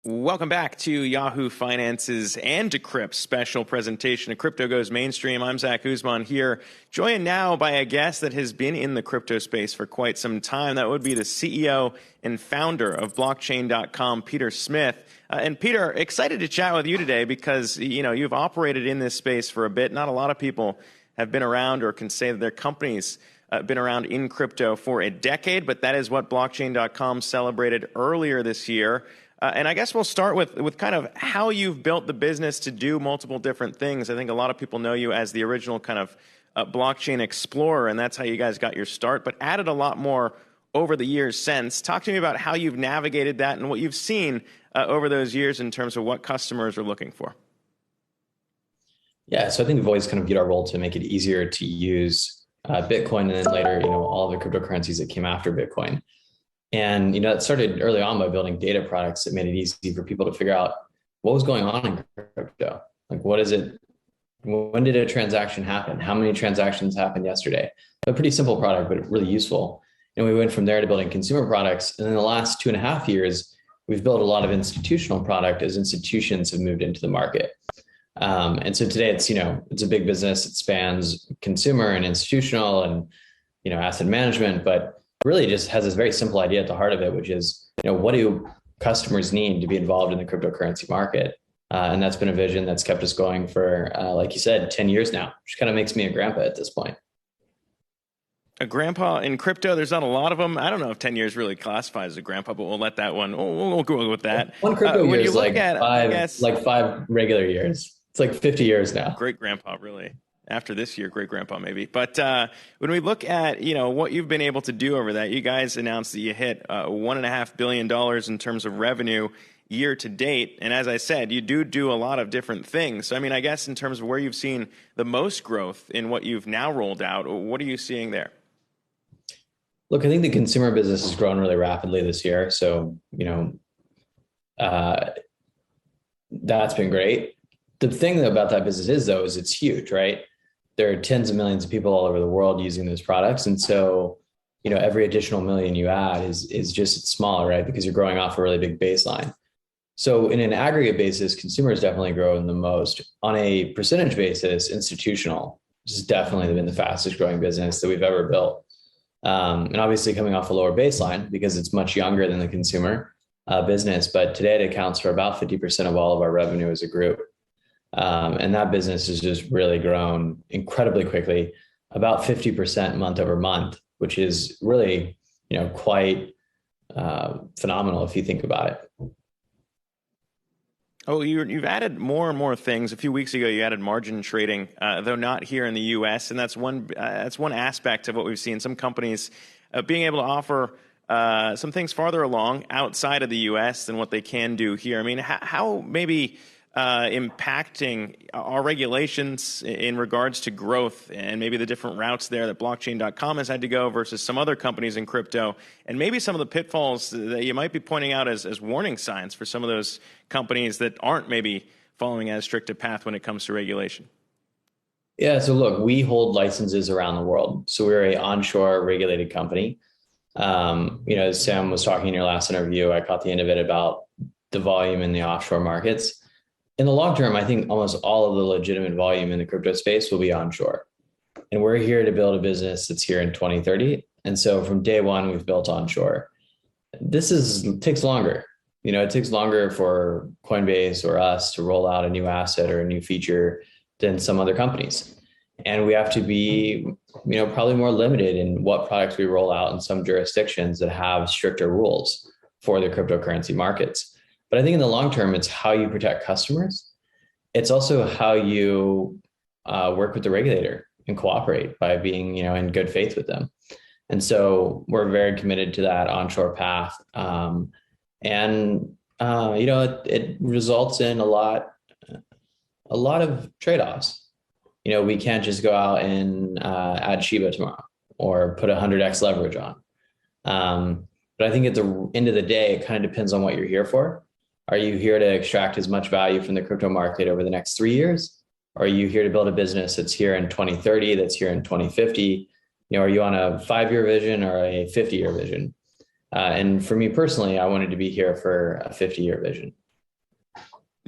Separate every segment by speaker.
Speaker 1: Welcome back to Yahoo Finance's and Decrypt special presentation of Crypto Goes Mainstream. I'm Zack Guzman here, joined now by a guest that has been in the crypto space for quite some time. That would be the CEO and founder of blockchain.com, Peter Smith. And Peter, excited to chat with you today because, you've operated in this space for a bit. Not a lot of people have been around or can say that their companies been around in crypto for a decade, but that is what blockchain.com celebrated earlier this year. And I guess we'll start with kind of how you've built the business to do multiple different things. I think a lot of people know you as the original kind of blockchain explorer, and that's how you guys got your start, but added a lot more over the years since. Talk to me about how you've navigated that and what you've seen over those years in terms of what customers are looking for.
Speaker 2: Yeah, so I think we've always kind of viewed our role to make it easier to use Bitcoin and then later, all the cryptocurrencies that came after Bitcoin. And, it started early on by building data products that made it easy for people to figure out what was going on in crypto. Like, what is it? When did a transaction happen? How many transactions happened yesterday? A pretty simple product, but really useful. And we went from there to building consumer products. And in the last 2.5 years, we've built a lot of institutional product as institutions have moved into the market. And so today it's a big business. It spans consumer and institutional and, asset management, but really just has this very simple idea at the heart of it, which is, what do customers need to be involved in the cryptocurrency market? And that's been a vision that's kept us going for, like you said, 10 years now, which kind of makes me a grandpa at this point.
Speaker 1: A grandpa in crypto, there's not a lot of them. I don't know if 10 years really classifies as a grandpa, but we'll let that one, we'll go with that.
Speaker 2: One crypto year is like five regular years. It's like 50 years now.
Speaker 1: Great grandpa, really. After this year, great grandpa maybe. But when we look at what you've been able to do over that, you guys announced that you hit $1.5 billion in terms of revenue year to date. And as I said, you do a lot of different things. So I guess in terms of where you've seen the most growth in what you've now rolled out, what are you seeing there?
Speaker 2: Look, I think the consumer business has grown really rapidly this year. So that's been great. The thing about that business is it's huge, right? There are tens of millions of people all over the world using those products. And so, every additional million you add is just smaller, right? Because you're growing off a really big baseline. So in an aggregate basis, consumers definitely growing the most. On a percentage basis, institutional has definitely been the fastest growing business that we've ever built. And obviously coming off a lower baseline because it's much younger than the consumer business. But today it accounts for about 50% of all of our revenue as a group. And that business has just really grown incredibly quickly, about 50% month over month, which is really, quite phenomenal if you think about it.
Speaker 1: Oh, you've added more and more things. A few weeks ago, you added margin trading, though not here in the U.S. And that's one aspect of what we've seen. Some companies being able to offer some things farther along outside of the U.S. than what they can do here. How maybe impacting our regulations in regards to growth and maybe the different routes there that blockchain.com has had to go versus some other companies in crypto, and maybe some of the pitfalls that you might be pointing out as warning signs for some of those companies that aren't maybe following as strict a path when it comes to regulation?
Speaker 2: Yeah. So look, we hold licenses around the world. So we're an onshore regulated company. As Sam was talking in your last interview, I caught the end of it about the volume in the offshore markets. In the long term, I think almost all of the legitimate volume in the crypto space will be onshore. And we're here to build a business that's here in 2030. And so from day one, we've built onshore. Takes longer. It takes longer for Coinbase or us to roll out a new asset or a new feature than some other companies. And we have to be, probably more limited in what products we roll out in some jurisdictions that have stricter rules for the cryptocurrency markets. But I think in the long term, it's how you protect customers. It's also how you work with the regulator and cooperate by being, in good faith with them. And so we're very committed to that onshore path. It results in a lot of trade-offs. We can't just go out and add Shiba tomorrow or put 100x leverage on. But I think at the end of the day, it kind of depends on what you're here for. Are you here to extract as much value from the crypto market over the next 3 years? Or are you here to build a business that's here in 2030, that's here in 2050? Are you on a 5-year vision or a 50-year vision? And for me personally, I wanted to be here for a 50-year vision.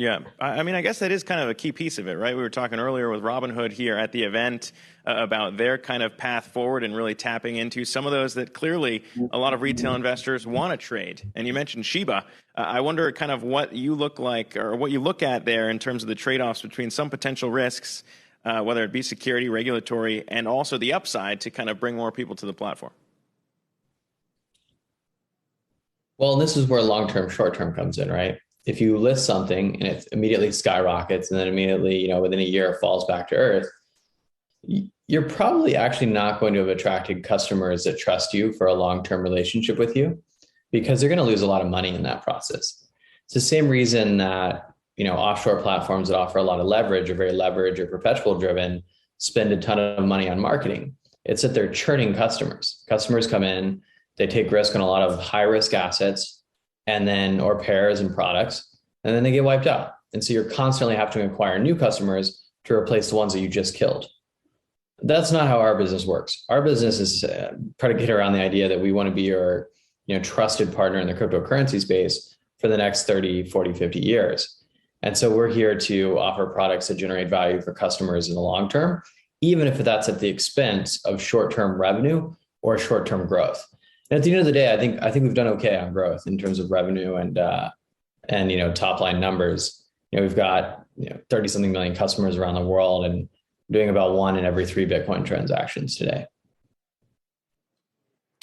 Speaker 1: Yeah. I mean, I guess that is kind of a key piece of it, right? We were talking earlier with Robinhood here at the event about their kind of path forward and really tapping into some of those that clearly a lot of retail investors want to trade. And you mentioned Shiba. I wonder kind of what you look like or what you look at there in terms of the trade-offs between some potential risks, whether it be security, regulatory, and also the upside to kind of bring more people to the platform.
Speaker 2: Well, this is where long-term, short-term comes in, right? If you list something and it immediately skyrockets and then immediately, within a year falls back to earth, you're probably actually not going to have attracted customers that trust you for a long-term relationship with you because they're going to lose a lot of money in that process. It's the same reason that, offshore platforms that offer a lot of leverage or very leverage or perpetual driven spend a ton of money on marketing. It's that they're churning customers. Customers come in, they take risk on a lot of high risk assets and then, or pairs and products, and then they get wiped out. And so you're constantly having to acquire new customers to replace the ones that you just killed. That's not how our business works. Our business is predicated around the idea that we want to be your, trusted partner in the cryptocurrency space for the next 30, 40, 50 years. And so we're here to offer products that generate value for customers in the long term, even if that's at the expense of short-term revenue or short-term growth. And at the end of the day, I think we've done okay on growth in terms of revenue and top line numbers. We've got 30 something million customers around the world and doing about 1 in every 3 Bitcoin transactions today.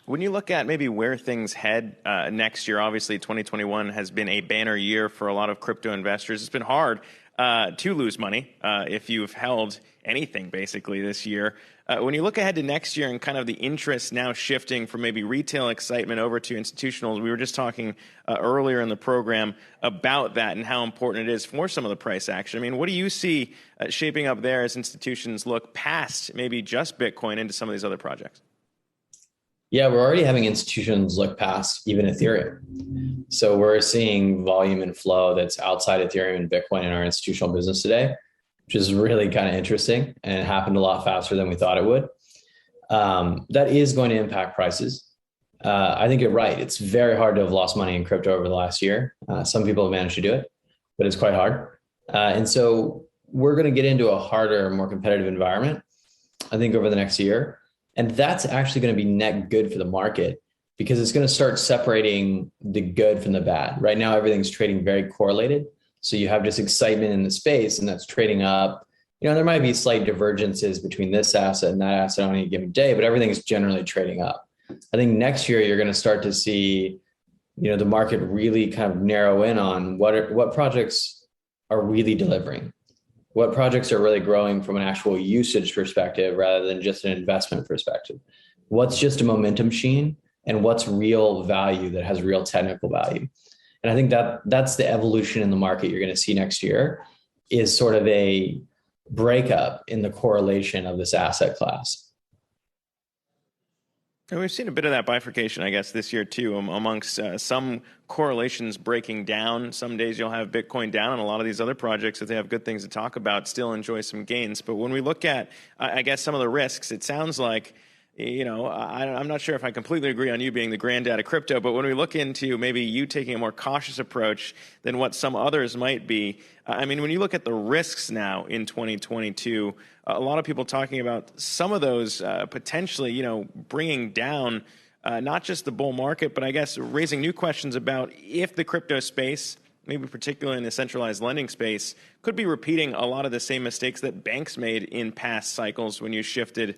Speaker 1: When you look at maybe where things head next year, obviously 2021 has been a banner year for a lot of crypto investors. It's been hard to lose money if you've held anything basically this year. When you look ahead to next year and kind of the interest now shifting from maybe retail excitement over to institutional, we were just talking earlier in the program about that and how important it is for some of the price action. I mean, what do you see shaping up there as institutions look past maybe just Bitcoin into some of these other projects?
Speaker 2: Yeah, we're already having institutions look past even Ethereum. So we're seeing volume and flow that's outside Ethereum and Bitcoin in our institutional business today, which is really kind of interesting, and it happened a lot faster than we thought it would. That is going to impact prices. I think you're right. It's very hard to have lost money in crypto over the last year. Some people have managed to do it, but it's quite hard. And so we're going to get into a harder, more competitive environment, I think, over the next year. And that's actually going to be net good for the market because it's going to start separating the good from the bad. Right now, everything's trading very correlated. So you have just excitement in the space and that's trading up. There might be slight divergences between this asset and that asset on any given day, but everything is generally trading up. I think next year you're going to start to see, the market really kind of narrow in on what projects are really delivering, what projects are really growing from an actual usage perspective rather than just an investment perspective. What's just a momentum machine and what's real value that has real technical value. And I think that's the evolution in the market you're going to see next year is sort of a breakup in the correlation of this asset class.
Speaker 1: And we've seen a bit of that bifurcation, I guess, this year too, amongst some correlations breaking down. Some days you'll have Bitcoin down, and a lot of these other projects, if they have good things to talk about, still enjoy some gains. But when we look at, I guess, some of the risks, it sounds like, I'm not sure if I completely agree on you being the granddad of crypto, but when we look into maybe you taking a more cautious approach than what some others might be, I mean, when you look at the risks now in 2022, a lot of people talking about some of those potentially, bringing down not just the bull market, but I guess raising new questions about if the crypto space, maybe particularly in the centralized lending space, could be repeating a lot of the same mistakes that banks made in past cycles when you shifted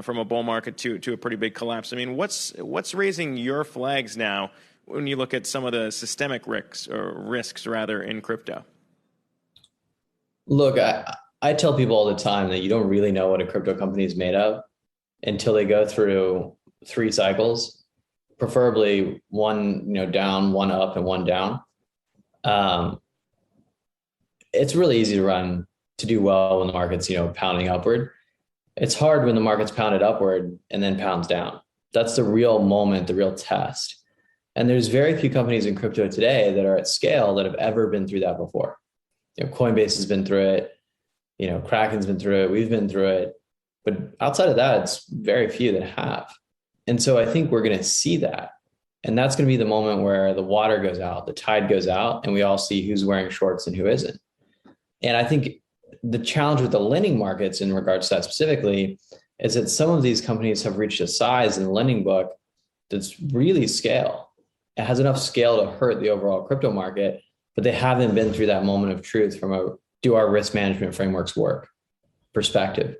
Speaker 1: from a bull market to a pretty big collapse. I mean, what's raising your flags now when you look at some of the systemic risks in crypto?
Speaker 2: Look, I tell people all the time that you don't really know what a crypto company is made of until they go through 3 cycles, preferably one down, one up, and one down. It's really easy to do well when the market's pounding upward. It's hard when the market's pounded upward and then pounds down. That's the real moment, the real test. And there's very few companies in crypto today that are at scale that have ever been through that before. Coinbase has been through it. Kraken's been through it. We've been through it. But outside of that, it's very few that have. And so I think we're going to see that. And that's going to be the moment where the water goes out, the tide goes out, and we all see who's wearing shorts and who isn't. And I think the challenge with the lending markets in regards to that specifically is that some of these companies have reached a size in the lending book that's really scale. It has enough scale to hurt the overall crypto market, but they haven't been through that moment of truth from a do our risk management frameworks work perspective.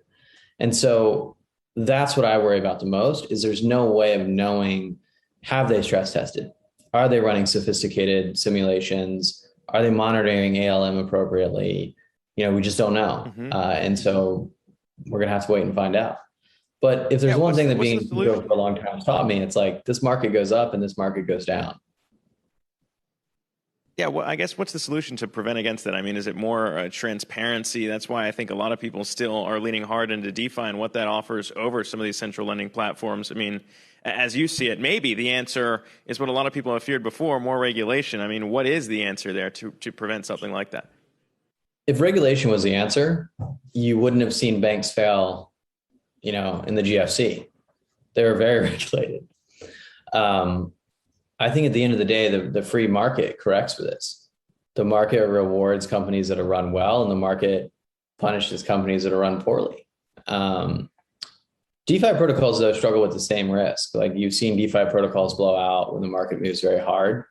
Speaker 2: And so that's what I worry about the most is there's no way of knowing, have they stress tested? Are they running sophisticated simulations? Are they monitoring ALM appropriately? We just don't know. And so we're going to have to wait and find out. But if there's one thing that being for a long time has taught me, it's like this market goes up and this market goes down.
Speaker 1: Yeah, well, I guess what's the solution to prevent against that? I mean, is it more transparency? That's why I think a lot of people still are leaning hard into DeFi and what that offers over some of these central lending platforms. I mean, as you see it, maybe the answer is what a lot of people have feared before, more regulation. I mean, what is the answer there to prevent something like that?
Speaker 2: If regulation was the answer, you wouldn't have seen banks fail, in the GFC. They were very regulated. I think at the end of the day, the free market corrects for this. The market rewards companies that are run well, and the market punishes companies that are run poorly. DeFi protocols, though, struggle with the same risk. Like you've seen DeFi protocols blow out when the market moves very hard.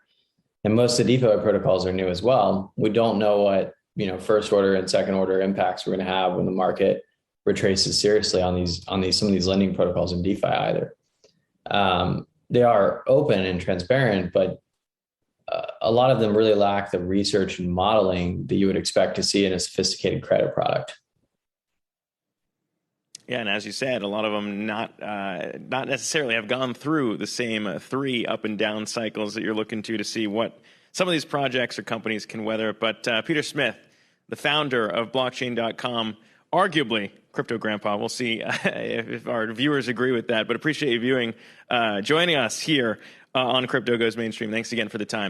Speaker 2: And most of the DeFi protocols are new as well. We don't know what, first order and second order impacts we're going to have when the market retraces seriously on some of these lending protocols in DeFi either. They are open and transparent, but a lot of them really lack the research and modeling that you would expect to see in a sophisticated credit product.
Speaker 1: Yeah, and as you said, a lot of them not necessarily have gone through the same 3 up and down cycles that you're looking to see what some of these projects or companies can weather. But Peter Smith, the founder of blockchain.com, arguably crypto grandpa. We'll see if our viewers agree with that, but appreciate you joining us here on Crypto Goes Mainstream. Thanks again for the time.